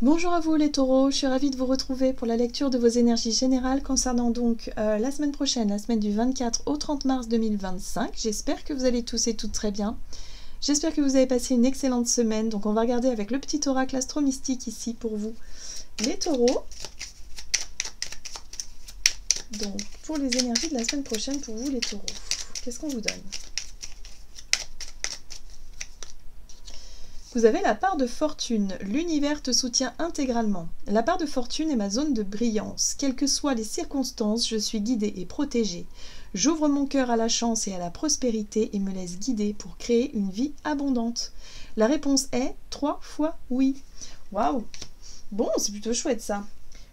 Bonjour à vous les taureaux, je suis ravie de vous retrouver pour la lecture de vos énergies générales concernant donc la semaine prochaine, la semaine du 24 au 30 mars 2025. J'espère que vous allez tous et toutes très bien. J'espère que vous avez passé une excellente semaine. Donc on va regarder avec le petit oracle astro-mystique ici pour vous, les taureaux. Donc pour les énergies de la semaine prochaine pour vous les taureaux, qu'est-ce qu'on vous donne ? Vous avez la part de fortune, l'univers te soutient intégralement. La part de fortune est ma zone de brillance. Quelles que soient les circonstances, je suis guidée et protégée. J'ouvre mon cœur à la chance et à la prospérité et me laisse guider pour créer une vie abondante. La réponse est 3 fois oui. Waouh! Bon, c'est plutôt chouette ça.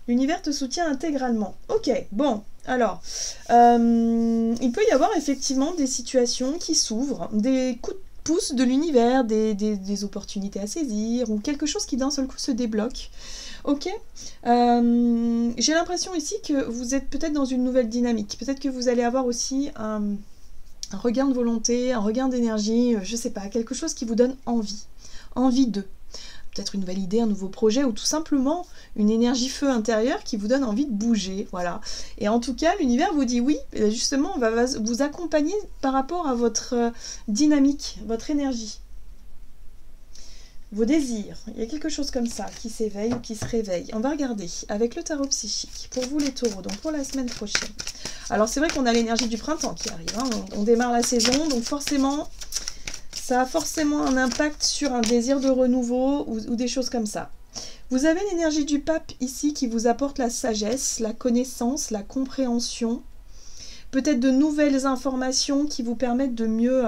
L'univers te soutient intégralement. Ok, bon, alors, il peut y avoir effectivement des situations qui s'ouvrent, des coups de pouce de l'univers, des opportunités à saisir, ou quelque chose qui d'un seul coup se débloque. Ok, j'ai l'impression ici que vous êtes peut-être dans une nouvelle dynamique. Peut-être que vous allez avoir aussi un regain de volonté, un regain d'énergie, je sais pas, quelque chose qui vous donne envie de. Peut-être une nouvelle idée, un nouveau projet, ou tout simplement une énergie feu intérieure qui vous donne envie de bouger, voilà. Et en tout cas, l'univers vous dit oui, justement, on va vous accompagner par rapport à votre dynamique, votre énergie, vos désirs. Il y a quelque chose comme ça qui s'éveille ou qui se réveille. On va regarder avec le tarot psychique, pour vous les taureaux, donc pour la semaine prochaine. Alors c'est vrai qu'on a l'énergie du printemps qui arrive, hein. On démarre la saison, donc forcément... ça a forcément un impact sur un désir de renouveau ou des choses comme ça. Vous avez l'énergie du pape ici qui vous apporte la sagesse, la connaissance, la compréhension. Peut-être de nouvelles informations qui vous permettent de mieux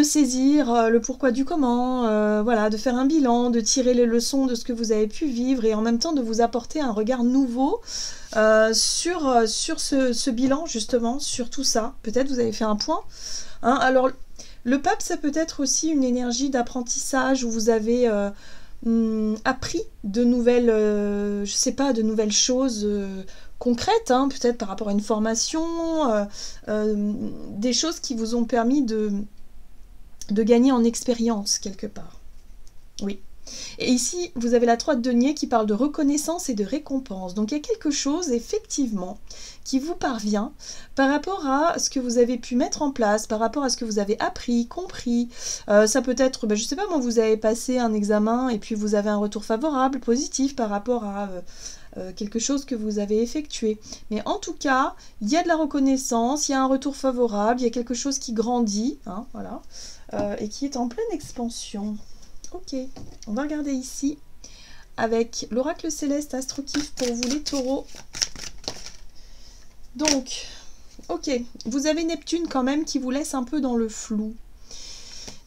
saisir le pourquoi du comment, voilà, de faire un bilan, de tirer les leçons de ce que vous avez pu vivre et en même temps de vous apporter un regard nouveau sur ce bilan justement, sur tout ça. Peut-être vous avez fait un point. Hein, alors, le pape, ça peut être aussi une énergie d'apprentissage où vous avez appris de nouvelles, je sais pas, de nouvelles choses concrètes, hein, peut-être par rapport à une formation, des choses qui vous ont permis de gagner en expérience quelque part. Oui. Et ici, vous avez la 3 de denier qui parle de reconnaissance et de récompense. Donc il y a quelque chose, effectivement, qui vous parvient par rapport à ce que vous avez pu mettre en place, par rapport à ce que vous avez appris, compris. Ça peut être, je sais pas moi, vous avez passé un examen et puis vous avez un retour favorable, positif par rapport à quelque chose que vous avez effectué. Mais en tout cas, il y a de la reconnaissance, il y a un retour favorable, il y a quelque chose qui grandit, hein, voilà, et qui est en pleine expansion. Ok, on va regarder ici avec l'oracle céleste Astro-Kiff pour vous les taureaux. Donc, ok, vous avez Neptune quand même qui vous laisse un peu dans le flou.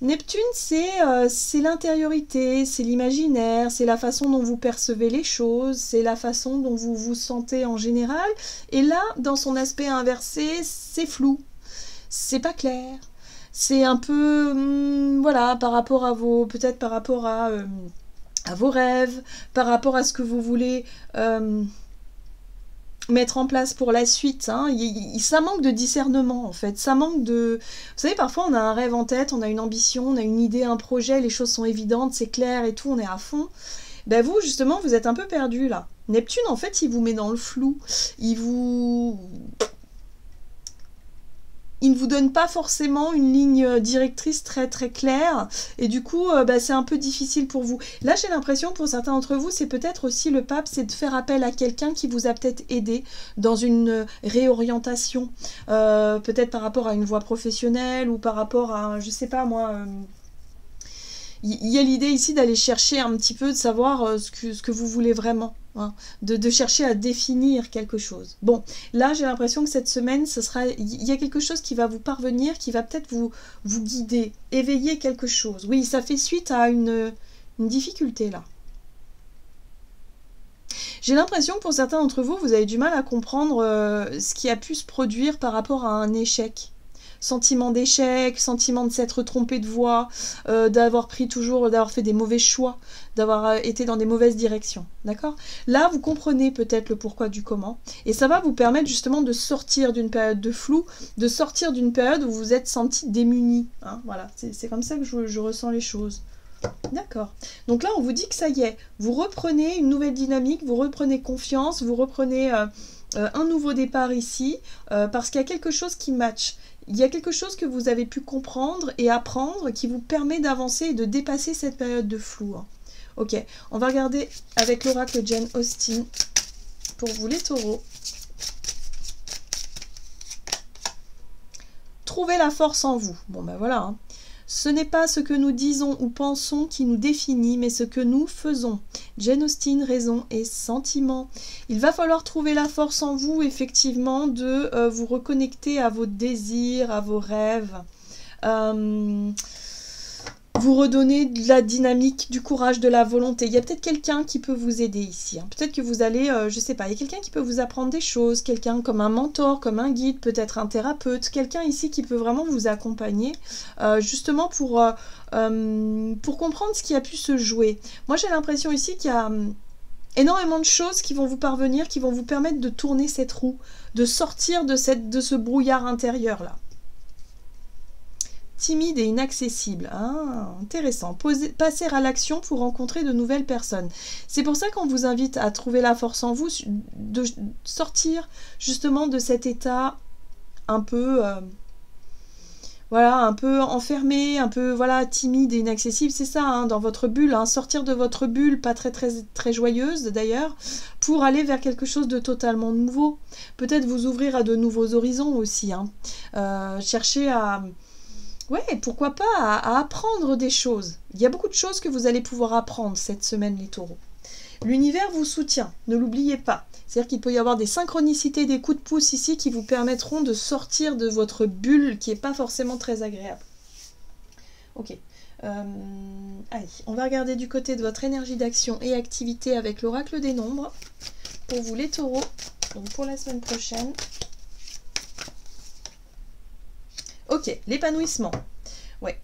Neptune, c'est l'intériorité, c'est l'imaginaire, c'est la façon dont vous percevez les choses, c'est la façon dont vous vous sentez en général. Et là, dans son aspect inversé, c'est flou, c'est pas clair. C'est un peu, voilà, par rapport à vos, peut-être par rapport à vos rêves, par rapport à ce que vous voulez mettre en place pour la suite. Hein. Ça manque de discernement, en fait. Ça manque de... Vous savez, parfois, on a un rêve en tête, on a une ambition, on a une idée, un projet, les choses sont évidentes, c'est clair et tout, on est à fond. Ben vous, justement, vous êtes un peu perdu, là. Neptune, en fait, il vous met dans le flou. Il ne vous donne pas forcément une ligne directrice très très claire et du coup c'est un peu difficile pour vous. Là j'ai l'impression pour certains d'entre vous c'est peut-être aussi le pape, c'est de faire appel à quelqu'un qui vous a peut-être aidé dans une réorientation, peut-être par rapport à une voie professionnelle ou par rapport à, je sais pas moi... Il y a l'idée ici d'aller chercher un petit peu, de savoir ce que vous voulez vraiment, hein, de chercher à définir quelque chose. Bon, là j'ai l'impression que cette semaine, il y a quelque chose qui va vous parvenir, qui va peut-être vous guider, éveiller quelque chose. Oui, ça fait suite à une difficulté là. J'ai l'impression que pour certains d'entre vous, vous avez du mal à comprendre ce qui a pu se produire par rapport à un échec. Sentiment d'échec, sentiment de s'être trompé de voie, d'avoir fait des mauvais choix, d'avoir été dans des mauvaises directions, d'accord? Là, vous comprenez peut-être le pourquoi du comment, et ça va vous permettre justement de sortir d'une période de flou, de sortir d'une période où vous vous êtes senti démuni, hein, voilà, c'est comme ça que je ressens les choses. D'accord. Donc là, on vous dit que ça y est, vous reprenez une nouvelle dynamique, vous reprenez confiance, vous reprenez un nouveau départ ici, parce qu'il y a quelque chose qui match. Il y a quelque chose que vous avez pu comprendre et apprendre qui vous permet d'avancer et de dépasser cette période de flou. Hein. Ok, on va regarder avec l'oracle Jane Austen pour vous les taureaux. Trouvez la force en vous. Bon ben voilà. Hein. Ce n'est pas ce que nous disons ou pensons qui nous définit, mais ce que nous faisons. Jane Austen, raison et sentiment. Il va falloir trouver la force en vous, effectivement, de vous reconnecter à vos désirs, à vos rêves. Vous redonner de la dynamique, du courage, de la volonté. Il y a peut-être quelqu'un qui peut vous aider ici. Hein. Peut-être que vous allez, je sais pas, il y a quelqu'un qui peut vous apprendre des choses, quelqu'un comme un mentor, comme un guide, peut-être un thérapeute, quelqu'un ici qui peut vraiment vous accompagner, justement pour comprendre ce qui a pu se jouer. Moi, j'ai l'impression ici qu'il y a énormément de choses qui vont vous parvenir, qui vont vous permettre de tourner cette roue, de sortir de ce brouillard intérieur-là. Timide et inaccessible. Ah, intéressant. Passer à l'action pour rencontrer de nouvelles personnes. C'est pour ça qu'on vous invite à trouver la force en vous, de sortir justement de cet état un peu, voilà, un peu enfermé, un peu, voilà, timide et inaccessible. C'est ça, hein, dans votre bulle, hein, sortir de votre bulle, pas très joyeuse d'ailleurs, pour aller vers quelque chose de totalement nouveau. Peut-être vous ouvrir à de nouveaux horizons aussi. Hein. Chercher à... Ouais, pourquoi pas à apprendre des choses. Il y a beaucoup de choses que vous allez pouvoir apprendre cette semaine, les taureaux. L'univers vous soutient, ne l'oubliez pas. C'est-à-dire qu'il peut y avoir des synchronicités, des coups de pouce ici qui vous permettront de sortir de votre bulle qui n'est pas forcément très agréable. Ok. Allez, on va regarder du côté de votre énergie d'action et activité avec l'oracle des nombres. Pour vous, les taureaux, donc pour la semaine prochaine. Ok, l'épanouissement. Ouais,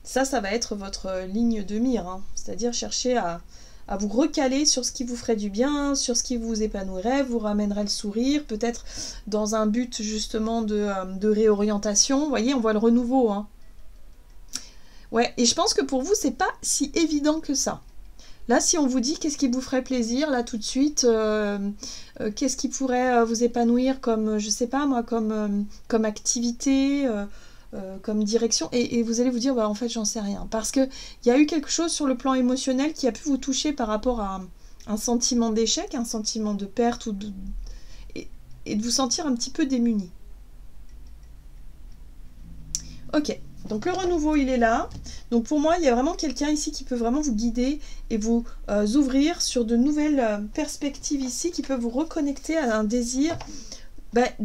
ça va être votre ligne de mire. Hein. C'est-à-dire chercher à vous recaler sur ce qui vous ferait du bien, sur ce qui vous épanouirait, vous ramènerait le sourire, peut-être dans un but justement de réorientation. Vous voyez, on voit le renouveau. Hein. Ouais, et je pense que pour vous, c'est pas si évident que ça. Là, si on vous dit qu'est-ce qui vous ferait plaisir, là tout de suite, qu'est-ce qui pourrait vous épanouir comme, je sais pas moi, comme activité, comme direction, et vous allez vous dire, bah, en fait, j'en sais rien. Parce qu'il y a eu quelque chose sur le plan émotionnel qui a pu vous toucher par rapport à un sentiment d'échec, un sentiment de perte, et de vous sentir un petit peu démuni. Ok. Donc le renouveau, il est là. Donc pour moi, il y a vraiment quelqu'un ici qui peut vraiment vous guider et vous ouvrir sur de nouvelles perspectives ici, qui peut vous reconnecter à un désir,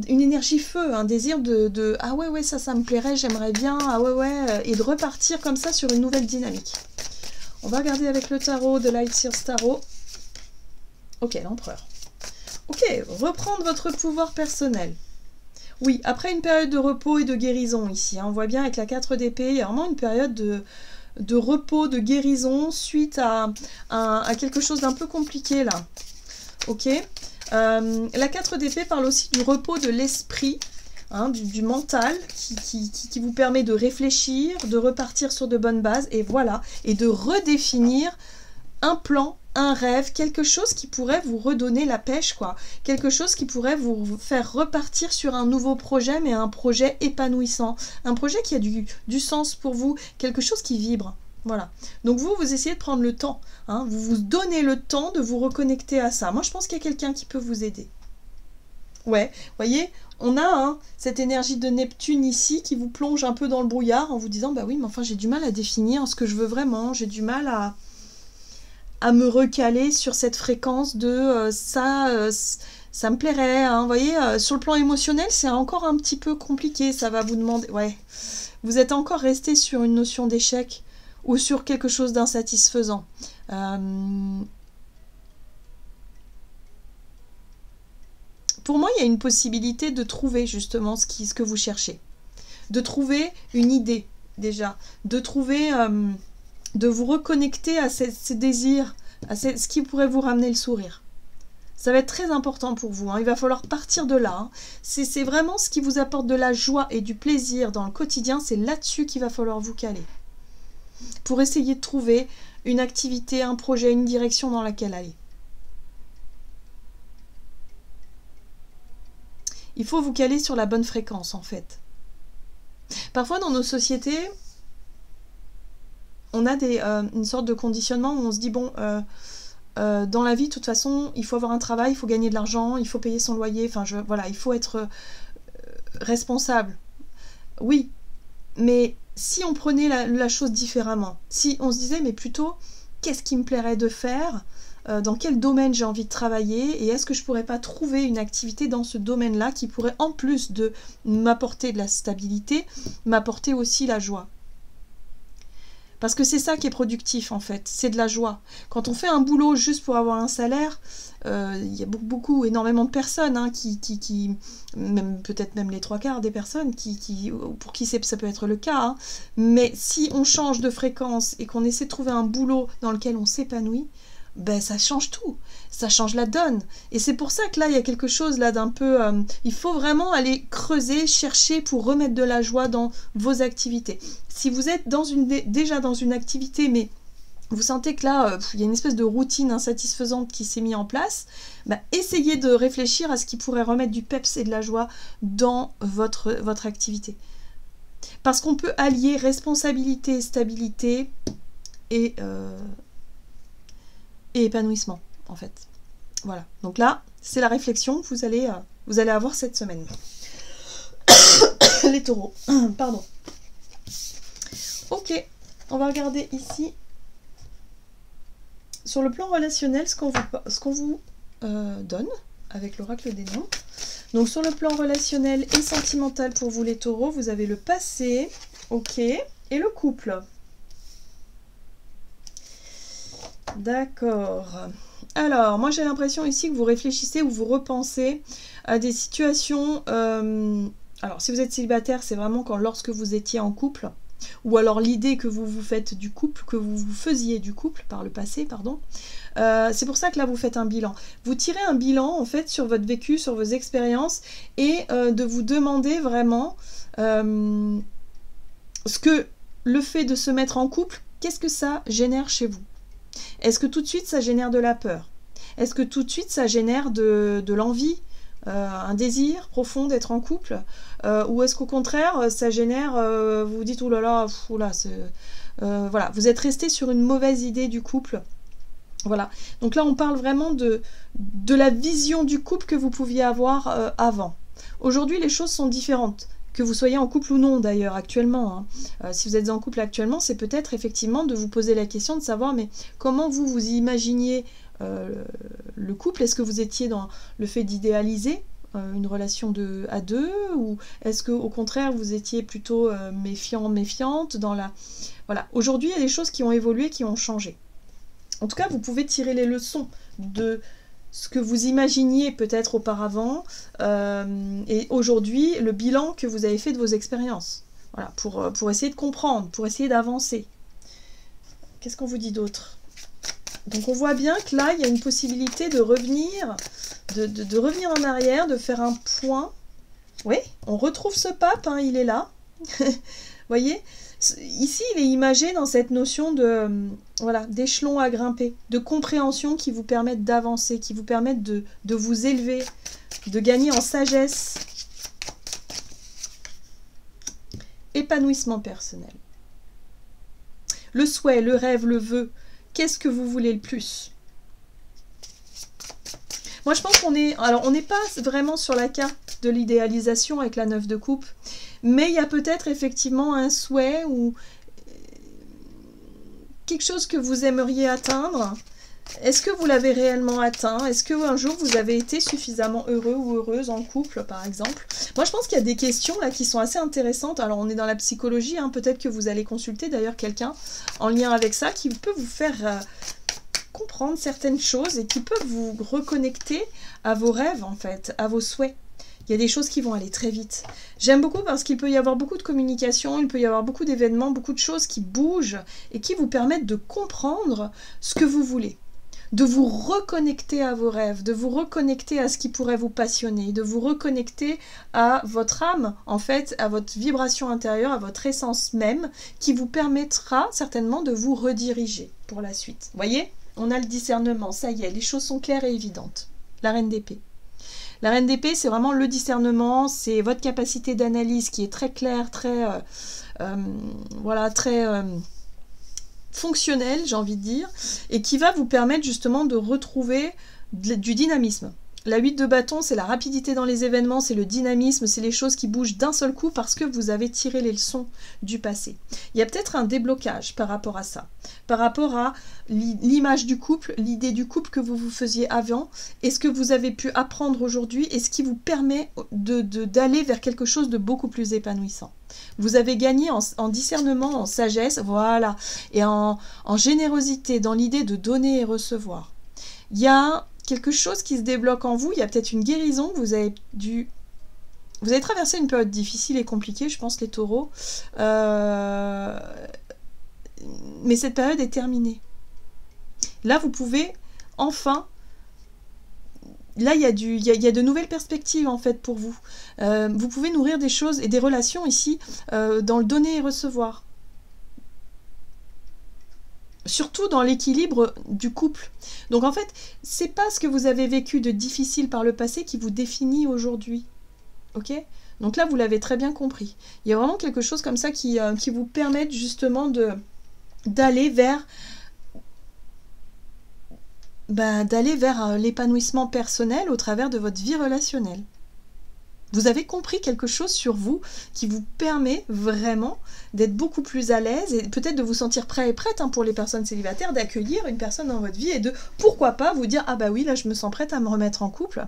une énergie feu, un désir de ah ouais, ça me plairait, j'aimerais bien, ah ouais, et de repartir comme ça sur une nouvelle dynamique. On va regarder avec le tarot de Light Sears Tarot. Ok, l'empereur. Ok, reprendre votre pouvoir personnel. Oui, après une période de repos et de guérison ici, hein, on voit bien avec la 4 d'épée, il y a vraiment une période de repos, de guérison suite à quelque chose d'un peu compliqué là. Ok. La 4 d'épée parle aussi du repos de l'esprit, hein, du mental, qui vous permet de réfléchir, de repartir sur de bonnes bases, et voilà, et de redéfinir un plan, un rêve, quelque chose qui pourrait vous redonner la pêche, quoi. Quelque chose qui pourrait vous faire repartir sur un nouveau projet, mais un projet épanouissant. Un projet qui a du sens pour vous, quelque chose qui vibre. Voilà. Donc vous essayez de prendre le temps. Hein, vous vous donnez le temps de vous reconnecter à ça. Moi, je pense qu'il y a quelqu'un qui peut vous aider. Ouais, vous voyez, on a cette énergie de Neptune ici qui vous plonge un peu dans le brouillard en vous disant, bah oui, mais enfin, j'ai du mal à définir ce que je veux vraiment. J'ai du mal à me recaler sur cette fréquence de ça me plairait. Hein. Vous voyez, sur le plan émotionnel, c'est encore un petit peu compliqué. Ça va vous demander... Ouais, vous êtes encore resté sur une notion d'échec ou sur quelque chose d'insatisfaisant. Pour moi, il y a une possibilité de trouver justement ce que vous cherchez. De trouver une idée, déjà. De trouver... de vous reconnecter à ces désirs, à ce qui pourrait vous ramener le sourire. Ça va être très important pour vous. Hein. Il va falloir partir de là. Hein. C'est vraiment ce qui vous apporte de la joie et du plaisir dans le quotidien. C'est là-dessus qu'il va falloir vous caler. pour essayer de trouver une activité, un projet, une direction dans laquelle aller. Il faut vous caler sur la bonne fréquence, en fait. Parfois, dans nos sociétés, on a une sorte de conditionnement où on se dit, bon, dans la vie, de toute façon, il faut avoir un travail, il faut gagner de l'argent, il faut payer son loyer, enfin, voilà, il faut être responsable. Oui, mais si on prenait la chose différemment, si on se disait, mais plutôt, qu'est-ce qui me plairait de faire ? Dans quel domaine j'ai envie de travailler et est-ce que je pourrais pas trouver une activité dans ce domaine-là qui pourrait, en plus de m'apporter de la stabilité, m'apporter aussi la joie. Parce que c'est ça qui est productif, en fait, c'est de la joie. Quand on fait un boulot juste pour avoir un salaire, il y a énormément de personnes, hein, même peut-être même les 3/4 des personnes, pour qui ça peut être le cas. Hein. Mais si on change de fréquence et qu'on essaie de trouver un boulot dans lequel on s'épanouit, ben ça change tout, ça change la donne. Et c'est pour ça que là, il y a quelque chose là d'un peu... il faut vraiment aller creuser, chercher pour remettre de la joie dans vos activités. Si vous êtes déjà dans une activité, mais vous sentez que là, il y a une espèce de routine insatisfaisante qui s'est mise en place, ben, essayez de réfléchir à ce qui pourrait remettre du peps et de la joie dans votre activité. Parce qu'on peut allier responsabilité, stabilité et épanouissement, en fait. Voilà. Donc là, c'est la réflexion que vous allez avoir cette semaine. Les taureaux. Pardon. Ok. On va regarder ici. Sur le plan relationnel, ce qu'on vous donne avec l'oracle des noms. Donc sur le plan relationnel et sentimental pour vous les taureaux, vous avez le passé, ok, et le couple. D'accord. Alors, moi j'ai l'impression ici que vous réfléchissez ou vous repensez à des situations... alors, si vous êtes célibataire, c'est vraiment lorsque vous étiez en couple, ou alors l'idée que vous vous faites du couple, que vous vous faisiez du couple par le passé, pardon. C'est pour ça que là, vous faites un bilan. Vous tirez un bilan, en fait, sur votre vécu, sur vos expériences, et de vous demander vraiment ce que le fait de se mettre en couple, qu'est-ce que ça génère chez vous ? Est-ce que tout de suite ça génère de la peur? Est-ce que tout de suite ça génère de l'envie, un désir profond d'être en couple? Ou est-ce qu'au contraire ça génère, vous vous dites oulala, voilà, vous êtes resté sur une mauvaise idée du couple? Voilà, donc là on parle vraiment de la vision du couple que vous pouviez avoir avant. Aujourd'hui les choses sont différentes. Que vous soyez en couple ou non d'ailleurs actuellement, hein. Si vous êtes en couple actuellement, c'est peut-être effectivement de vous poser la question de savoir mais comment vous imaginiez le couple. Est-ce que vous étiez dans le fait d'idéaliser une relation à deux, ou est-ce que au contraire vous étiez plutôt méfiante dans la... Voilà, aujourd'hui il y a des choses qui ont évolué, qui ont changé. En tout cas, vous pouvez tirer les leçons de ce que vous imaginiez peut-être auparavant, et aujourd'hui, le bilan que vous avez fait de vos expériences. Voilà, pour essayer de comprendre, pour essayer d'avancer. Qu'est-ce qu'on vous dit d'autre? Donc on voit bien que là, il y a une possibilité de revenir, de revenir en arrière, de faire un point. Oui, on retrouve ce pape, hein, il est là. Vous voyez? Ici, il est imagé dans cette notion de voilà, d'échelon à grimper, de compréhension qui vous permettent d'avancer, qui vous permettent de vous élever, de gagner en sagesse. Épanouissement personnel. Le souhait, le rêve, le vœu, qu'est-ce que vous voulez le plus? Moi, je pense qu'on est... Alors, on n'est pas vraiment sur la carte de l'idéalisation avec la 9 de coupe, mais il y a peut-être effectivement un souhait ou quelque chose que vous aimeriez atteindre. Est-ce que vous l'avez réellement atteint? Est-ce qu'un jour vous avez été suffisamment heureux ou heureuse en couple, par exemple? Moi, je pense qu'il y a des questions là qui sont assez intéressantes. Alors, on est dans la psychologie, hein. Peut-être que vous allez consulter d'ailleurs quelqu'un en lien avec ça qui peut vous faire comprendre certaines choses et qui peuvent vous reconnecter à vos rêves, en fait, à vos souhaits. Il y a des choses qui vont aller très vite. J'aime beaucoup parce qu'il peut y avoir beaucoup de communication, il peut y avoir beaucoup d'événements, beaucoup de choses qui bougent et qui vous permettent de comprendre ce que vous voulez. de vous reconnecter à vos rêves, de vous reconnecter à ce qui pourrait vous passionner, de vous reconnecter à votre âme, en fait, à votre vibration intérieure, à votre essence même, qui vous permettra certainement de vous rediriger pour la suite. Vous voyez, on a le discernement, ça y est, les choses sont claires et évidentes. La reine d'épée. La reine d'épée, c'est vraiment le discernement, c'est votre capacité d'analyse qui est très claire, très... voilà, très... fonctionnel, j'ai envie de dire, et qui va vous permettre justement de retrouver du dynamisme. La 8 de bâton, c'est la rapidité dans les événements, c'est le dynamisme, c'est les choses qui bougent d'un seul coup parce que vous avez tiré les leçons du passé. Il y a peut-être un déblocage par rapport à ça, par rapport à l'image du couple, l'idée du couple que vous vous faisiez avant, et ce que vous avez pu apprendre aujourd'hui, et ce qui vous permet d'aller vers quelque chose de beaucoup plus épanouissant. Vous avez gagné en discernement, en sagesse, voilà, et en générosité, dans l'idée de donner et recevoir. Il y a quelque chose qui se débloque en vous, il y a peut-être une guérison, vous avez traversé une période difficile et compliquée, je pense, les taureaux, mais cette période est terminée. Là, vous pouvez enfin... Là, il y a de nouvelles perspectives, en fait, pour vous. Vous pouvez nourrir des choses et des relations ici dans le donner et recevoir. Surtout dans l'équilibre du couple. Donc, en fait, c'est pas ce que vous avez vécu de difficile par le passé qui vous définit aujourd'hui. Ok ? Donc là, vous l'avez très bien compris. Il y a vraiment quelque chose comme ça qui vous permet justement d'aller vers... d'aller vers l'épanouissement personnel au travers de votre vie relationnelle. Vous avez compris quelque chose sur vous qui vous permet vraiment d'être beaucoup plus à l'aise et peut-être de vous sentir prêt et prête pour les personnes célibataires, d'accueillir une personne dans votre vie et de, pourquoi pas, vous dire « Ah bah oui, là je me sens prête à me remettre en couple »,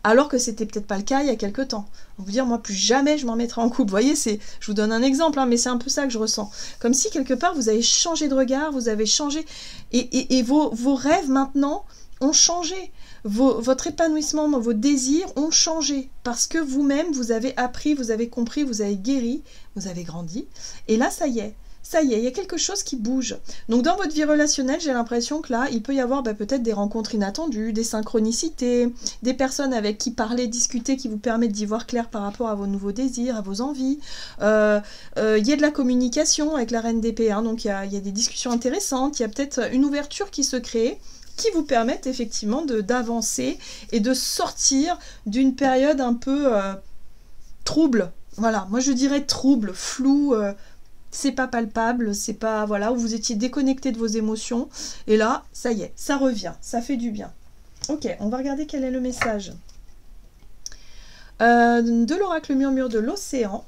alors que c'était peut-être pas le cas il y a quelque temps. Vous dire « Moi plus jamais je m'en mettrai en couple ». Vous voyez, je vous donne un exemple, mais c'est un peu ça que je ressens. Comme si quelque part vous avez changé de regard, vous avez changé et vos rêves maintenant ont changé. Votre épanouissement, vos désirs ont changé parce que vous-même, vous avez appris, vous avez compris, vous avez guéri, vous avez grandi. Et là, ça y est, il y a quelque chose qui bouge. Donc, dans votre vie relationnelle, j'ai l'impression que là, il peut y avoir peut-être des rencontres inattendues, des synchronicités, des personnes avec qui parler, discuter, qui vous permettent d'y voir clair par rapport à vos nouveaux désirs, à vos envies. Il y a de la communication avec la reine d'épée, donc il y a des discussions intéressantes, il y a peut-être une ouverture qui se crée, qui vous permettent effectivement d'avancer et de sortir d'une période un peu trouble. Voilà, moi je dirais trouble, flou, c'est pas palpable, c'est pas, voilà, où vous étiez déconnecté de vos émotions. Et là, ça y est, ça revient, ça fait du bien. Ok, on va regarder quel est le message. De l'oracle murmure de l'océan.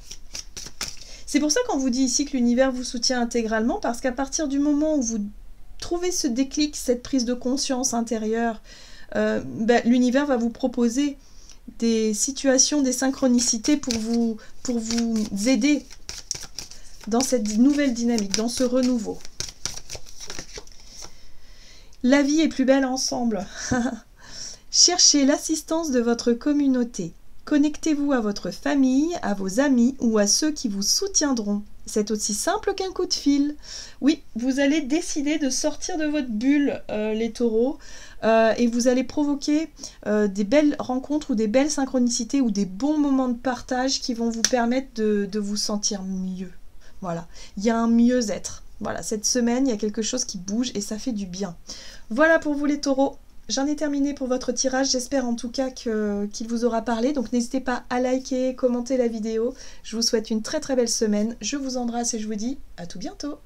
C'est pour ça qu'on vous dit ici que l'univers vous soutient intégralement, parce qu'à partir du moment où vous trouvez ce déclic, cette prise de conscience intérieure, l'univers va vous proposer des situations, des synchronicités pour vous aider dans cette nouvelle dynamique, dans ce renouveau. La vie est plus belle ensemble. Cherchez l'assistance de votre communauté. Connectez-vous à votre famille, à vos amis ou à ceux qui vous soutiendront. C'est aussi simple qu'un coup de fil. Oui, vous allez décider de sortir de votre bulle, les taureaux, et vous allez provoquer des belles rencontres ou des belles synchronicités ou des bons moments de partage qui vont vous permettre de vous sentir mieux. Voilà, il y a un mieux-être. Voilà, cette semaine, il y a quelque chose qui bouge et ça fait du bien. Voilà pour vous les taureaux. J'en ai terminé pour votre tirage, j'espère en tout cas qu'il vous aura parlé. Donc n'hésitez pas à liker, commenter la vidéo. Je vous souhaite une très très belle semaine. Je vous embrasse et je vous dis à tout bientôt.